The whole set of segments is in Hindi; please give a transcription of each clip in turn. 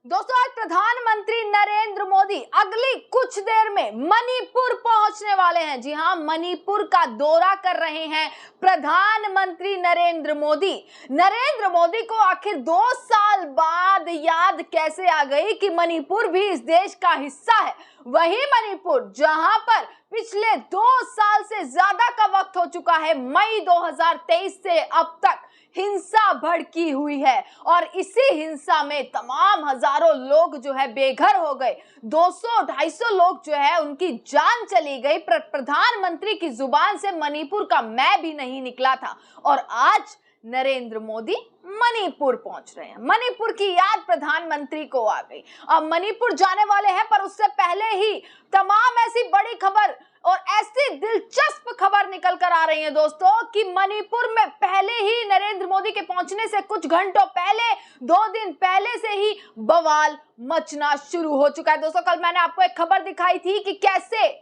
दोस्तों, आज प्रधानमंत्री नरेंद्र मोदी अगली कुछ देर में मणिपुर पहुंचने वाले हैं। जी हां, मणिपुर का दौरा कर रहे हैं प्रधानमंत्री नरेंद्र मोदी। नरेंद्र मोदी को आखिर 2 साल बाद याद कैसे आ गई कि मणिपुर भी इस देश का हिस्सा है। वही मणिपुर जहां पर पिछले 2 साल से ज्यादा का वक्त हो चुका है, मई 2023 से अब तक हिंसा भड़की हुई है और इसी हिंसा में तमाम हजारों लोग जो है बेघर हो गए। 200-250 लोग जो है उनकी जान चली गई। प्रधानमंत्री की जुबान से मणिपुर का मैं भी नहीं निकला था और आज नरेंद्र मोदी मणिपुर पहुंच रहे हैं। मणिपुर की याद प्रधानमंत्री को आ गई। अब मणिपुर जाने वाले हैं, पर उससे पहले ही तमाम ऐसी बड़ी खबर और ऐसी दिलचस्प खबर निकल कर आ रही है दोस्तों कि मणिपुर में पहले ही नरेंद्र मोदी के पहुंचने से कुछ घंटों पहले, 2 दिन पहले से ही बवाल मचना शुरू हो चुका है। दोस्तों, कल मैंने आपको एक खबर दिखाई थी कि कैसे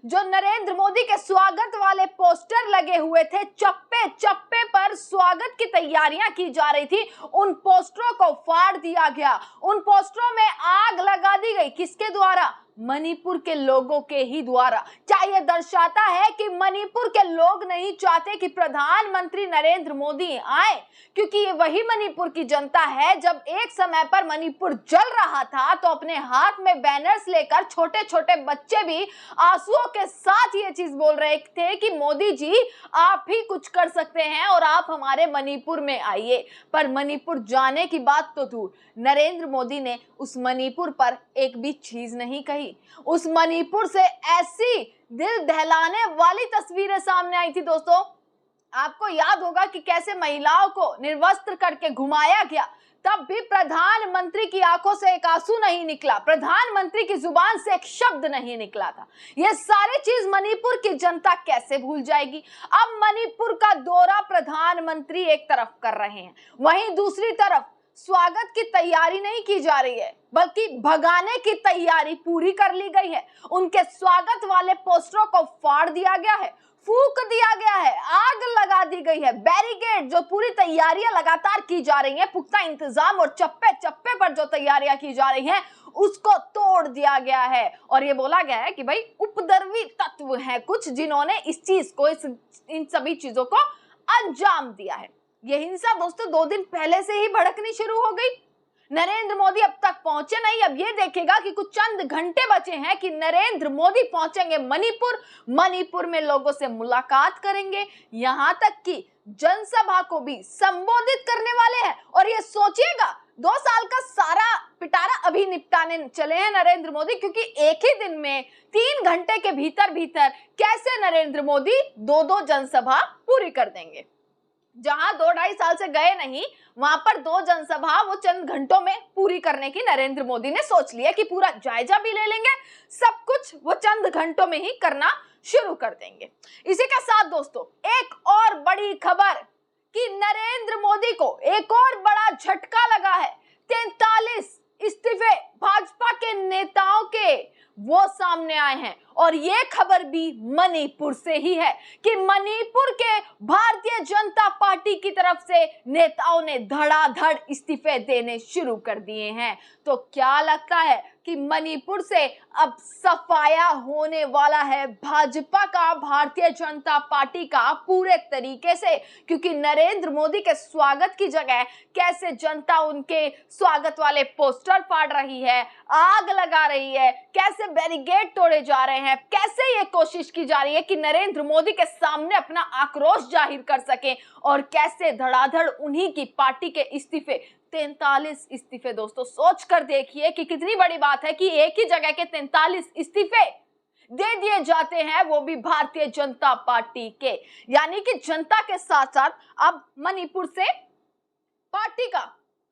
जो नरेंद्र मोदी के स्वागत वाले पोस्टर लगे हुए थे, चप्पे चप्पे पर स्वागत की तैयारियां की जा रही थी, उन पोस्टरों को फाड़ दिया गया। उन पोस्टरों में आग लगा दी गई। किसके द्वारा? मणिपुर के लोगों के ही द्वारा। क्या यह दर्शाता है कि मणिपुर के लोग नहीं चाहते कि प्रधानमंत्री नरेंद्र मोदी आए? क्योंकि ये वही मणिपुर की जनता है, जब एक समय पर मणिपुर जल रहा था तो अपने हाथ में बैनर्स लेकर छोटे छोटे बच्चे भी आंसुओं के साथ ये चीज बोल रहे थे कि मोदी जी आप ही कुछ कर सकते हैं और आप हमारे मणिपुर में आइए। पर मणिपुर जाने की बात तो दूर, नरेंद्र मोदी ने उस मणिपुर पर एक भी चीज नहीं कही। उस मणिपुर से ऐसी दिल दहलाने वाली तस्वीरें सामने आई थी दोस्तों। आपको याद होगा कि कैसे महिलाओं को निर्वस्त्र करके घुमाया गया, तब भी प्रधानमंत्री की आंखों से एक आंसू नहीं निकला, प्रधानमंत्री की जुबान से एक शब्द नहीं निकला था। यह सारी चीज मणिपुर की जनता कैसे भूल जाएगी? अब मणिपुर का दौरा प्रधानमंत्री एक तरफ कर रहे हैं, वहीं दूसरी तरफ स्वागत की तैयारी नहीं की जा रही है, बल्कि भगाने की तैयारी पूरी कर ली गई है। उनके स्वागत वाले पोस्टरों को फाड़ दिया गया है, फूंक दिया गया है, आग लगा दी गई है। बैरिकेड, जो पूरी तैयारियां लगातार की जा रही हैं, पुख्ता इंतजाम और चप्पे चप्पे पर जो तैयारियां की जा रही हैं, उसको तोड़ दिया गया है। और ये बोला गया है कि भाई उपद्रवी तत्व हैं कुछ, जिन्होंने इस चीज को, इन सभी चीजों को अंजाम दिया है। ये हिंसा दोस्तों 2 दिन पहले से ही भड़कनी शुरू हो गई। नरेंद्र मोदी अब तक पहुंचे नहीं। अब ये देखेगा कि कुछ चंद घंटे बचे हैं कि नरेंद्र मोदी पहुंचेंगे मणिपुर। मणिपुर में लोगों से मुलाकात करेंगे, यहां तक कि जनसभा को भी संबोधित करने वाले हैं। और ये सोचिएगा, 2 साल का सारा पिटारा अभी निपटाने चले हैं नरेंद्र मोदी, क्योंकि एक ही दिन में 3 घंटे के भीतर भीतर कैसे नरेंद्र मोदी 2-2 जनसभा पूरी कर देंगे। जहां 2-2.5 साल से गए नहीं, वहां पर 2 जनसभा वो चंद घंटों में पूरी करने की नरेंद्र मोदी ने सोच लिया कि पूरा जायजा भी ले लेंगे, सब कुछ वो चंद घंटों में ही करना शुरू कर देंगे। इसी के साथ दोस्तों, एक और बड़ी खबर कि नरेंद्र मोदी को एक और बड़ा झटका लगा है। 43 इस्तीफे भाजपा के नेताओं के वो सामने आए हैं और ये खबर भी मणिपुर से ही है कि मणिपुर के भारतीय जनता पार्टी की तरफ से नेताओं ने धड़ाधड़ इस्तीफे देने शुरू कर दिए हैं। तो क्या लगता है कि मणिपुर से अब सफाया होने वाला है भाजपा का, भारतीय जनता पार्टी का पूरे तरीके से? क्योंकि नरेंद्र मोदी के स्वागत की जगह कैसे जनता उनके स्वागत वाले पोस्टर फाड़ रही है, आग लगा रही है, कैसे बैरिकेड तोड़े जा रहे हैं, कैसे ये कोशिश की जा रही है कि नरेंद्र मोदी के सामने अपना आक्रोश जाहिर कर सके, और कैसे धड़ाधड़ उन्हीं की पार्टी के इस्तीफे, 43 इस्तीफे। दोस्तों, सोच कर देखिए कि कितनी बड़ी बात है कि एक ही जगह के 43 इस्तीफे दे दिए जाते हैं, वो भी भारतीय जनता पार्टी के। यानी कि जनता के साथ साथ अब मणिपुर से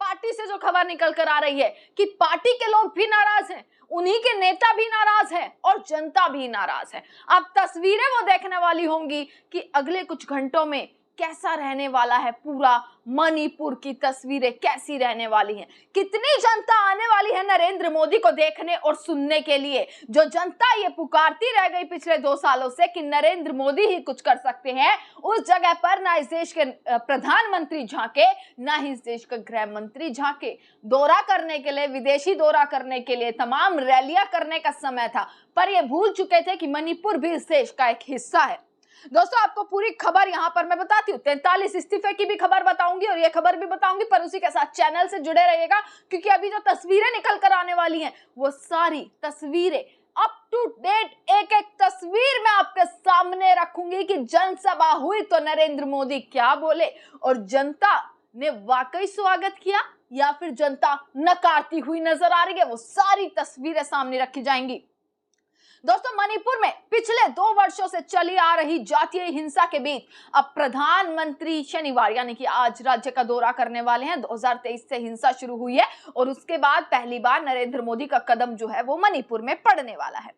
पार्टी से जो खबर निकल कर आ रही है कि पार्टी के लोग भी नाराज हैं, उन्हीं के नेता भी नाराज हैं और जनता भी नाराज है। अब तस्वीरें वो देखने वाली होंगी कि अगले कुछ घंटों में कैसा रहने वाला है पूरा मणिपुर की तस्वीरें कैसी रहने वाली हैं, कितनी जनता आने वाली है नरेंद्र मोदी को देखने और सुनने के लिए। जो जनता ये पुकारती रह गई पिछले 2 सालों से कि नरेंद्र मोदी ही कुछ कर सकते हैं, उस जगह पर ना इस देश के प्रधानमंत्री झांके, ना ही इस देश का गृह मंत्री झांके। दौरा करने के लिए, विदेशी दौरा करने के लिए तमाम रैलियां करने का समय था, पर ये भूल चुके थे कि मणिपुर भी इस देश का एक हिस्सा है। दोस्तों, आपको पूरी खबर यहां पर मैं बताती हूँ, 43 इस्तीफे की भी खबर बताऊंगी और ये खबर भी बताऊंगी, पर उसी के साथ चैनल से जुड़े रहिएगा, क्योंकि अभी जो तस्वीरें निकल कर आने वाली हैं वो सारी तस्वीरें अप टू डेट, एक एक तस्वीर मैं आपके सामने रखूंगी कि जनसभा हुई तो नरेंद्र मोदी क्या बोले और जनता ने वाकई स्वागत किया या फिर जनता नकारती हुई नजर आ रही है, वो सारी तस्वीरें सामने रखी जाएंगी। दोस्तों, मणिपुर में पिछले 2 वर्षों से चली आ रही जातीय हिंसा के बीच अब प्रधानमंत्री शनिवार यानी कि आज राज्य का दौरा करने वाले हैं। 2023 से हिंसा शुरू हुई है और उसके बाद पहली बार नरेंद्र मोदी का कदम जो है वो मणिपुर में पड़ने वाला है।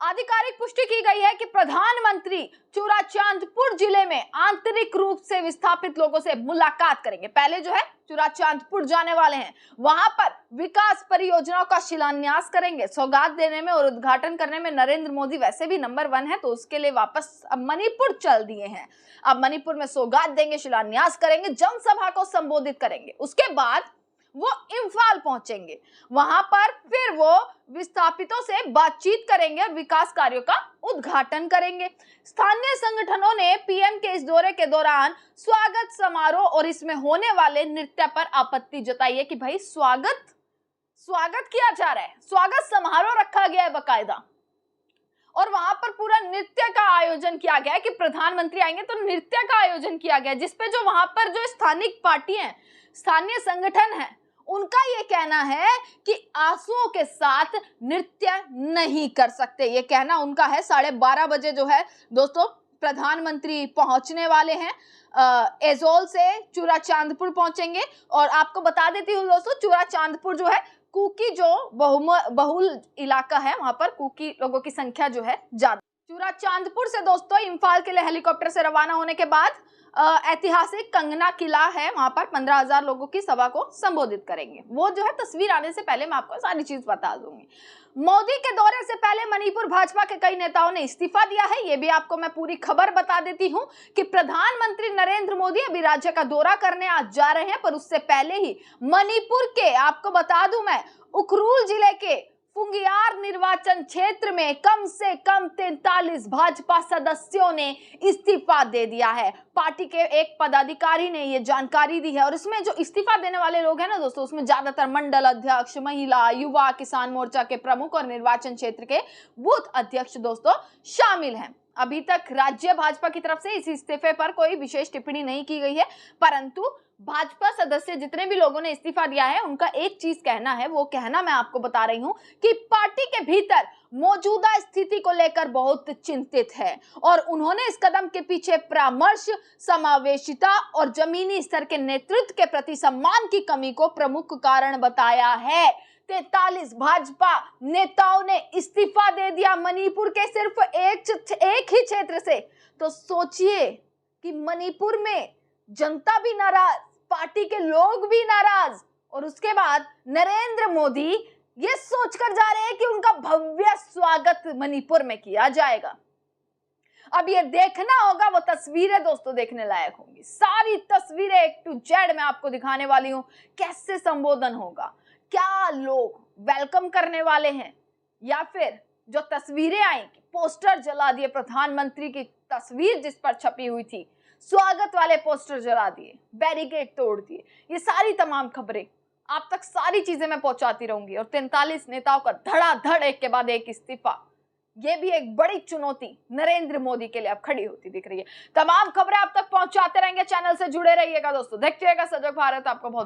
आधिकारिक पुष्टि की गई है कि प्रधानमंत्री चुराचांदपुर जिले में आंतरिक रूप से विस्थापित लोगों से मुलाकात करेंगे। पहले जो है चुराचांदपुर जाने वाले हैं, वहां पर विकास परियोजनाओं का शिलान्यास करेंगे। सौगात देने में और उद्घाटन करने में नरेंद्र मोदी वैसे भी नंबर 1 है, तो उसके लिए वापस अब मणिपुर चल दिए हैं। अब मणिपुर में सौगात देंगे, शिलान्यास करेंगे, जनसभा को संबोधित करेंगे। उसके बाद वो इम्फाल पहुंचेंगे, वहां पर फिर वो विस्थापितों से बातचीत करेंगे और विकास कार्यों का उद्घाटन करेंगे। स्थानीय संगठनों ने पीएम के इस दौरे के दौरान स्वागत समारोह और इसमें होने वाले नृत्य पर आपत्ति जताई है कि भाई स्वागत किया जा रहा है, स्वागत समारोह रखा गया है बकायदा, और वहां पर पूरा नृत्य का आयोजन किया गया है कि प्रधानमंत्री आएंगे तो नृत्य का आयोजन किया गया, जिसपे जो वहां पर जो स्थानिक पार्टी है, स्थानीय संगठन है, उनका ये कहना है कि आंसुओं के साथ नृत्य नहीं कर सकते। ये कहना उनका है। 12:30 बजे जो है दोस्तों प्रधानमंत्री पहुंचने वाले हैं, एजोल से चुराचांदपुर पहुंचेंगे। और आपको बता देती हूँ दोस्तों, चुराचांदपुर जो है कुकी जो बहुल इलाका है, वहां पर कुकी लोगों की संख्या जो है ज्यादा। चुराचांदपुर से दोस्तों इम्फाल के लिए हेलीकॉप्टर से रवाना होने के बाद ऐतिहासिक कंगना किला है, वहां पर 15,000 लोगों की सभा को संबोधित करेंगे। वो जो है तस्वीर आने से पहले मैं आपको सारी चीज बता दूंगी। मोदी के दौरे से पहले मणिपुर भाजपा के कई नेताओं ने इस्तीफा दिया है। ये भी आपको मैं पूरी खबर बता देती हूँ कि प्रधानमंत्री नरेंद्र मोदी अभी राज्य का दौरा करने आज जा रहे हैं, पर उससे पहले ही मणिपुर के, आपको बता दूं मैं, उखरूल जिले के फुंगियार निर्वाचन क्षेत्र में कम से कम 43 भाजपा सदस्यों ने इस्तीफा दे दिया है। पार्टी के एक पदाधिकारी ने ये जानकारी दी है और इसमें जो इस्तीफा देने वाले लोग हैं ना दोस्तों, उसमें ज्यादातर मंडल अध्यक्ष, महिला, युवा, किसान मोर्चा के प्रमुख और निर्वाचन क्षेत्र के बूथ अध्यक्ष दोस्तों शामिल हैं। अभी तक राज्य भाजपा की तरफ से इस इस्तीफे पर कोई विशेष टिप्पणी नहीं की गई है, परंतु भाजपा सदस्य जितने भी लोगों ने इस्तीफा दिया है उनका एक चीज कहना है, वो कहना मैं आपको बता रही हूं कि पार्टी के भीतर मौजूदा स्थिति को लेकर बहुत चिंतित है और उन्होंने इस कदम के पीछे परामर्श, समावेशिता और जमीनी स्तर के नेतृत्व के प्रति सम्मान की कमी को प्रमुख कारण बताया है। 43 भाजपा नेताओं ने इस्तीफा दे दिया मणिपुर के सिर्फ एक ही क्षेत्र से। तो सोचिए कि मणिपुर में जनता भी नाराज, पार्टी के लोग भी नाराज, और उसके बाद नरेंद्र मोदी ये सोचकर जा रहे हैं कि उनका भव्य स्वागत मणिपुर में किया जाएगा। अब ये देखना होगा, वो तस्वीरें दोस्तों देखने लायक होंगी। सारी तस्वीरें A to Z मैं आपको दिखाने वाली हूं। कैसे संबोधन होगा, क्या लोग वेलकम करने वाले हैं, या फिर जो तस्वीरें आई, पोस्टर जला दिए, प्रधानमंत्री की तस्वीर जिस पर छपी हुई थी, स्वागत वाले पोस्टर जला दिए, बैरिकेड तोड़ दिए। ये सारी तमाम खबरें आप तक सारी चीजें मैं पहुंचाती रहूंगी। और 43 नेताओं का धड़ाधड़ एक के बाद एक इस्तीफा, ये भी एक बड़ी चुनौती नरेंद्र मोदी के लिए अब खड़ी होती दिख रही है। तमाम खबरें आप तक पहुंचाते रहेंगे, चैनल से जुड़े रहिएगा दोस्तों, देखते रहिएगा सजग भारत। आपको बहुत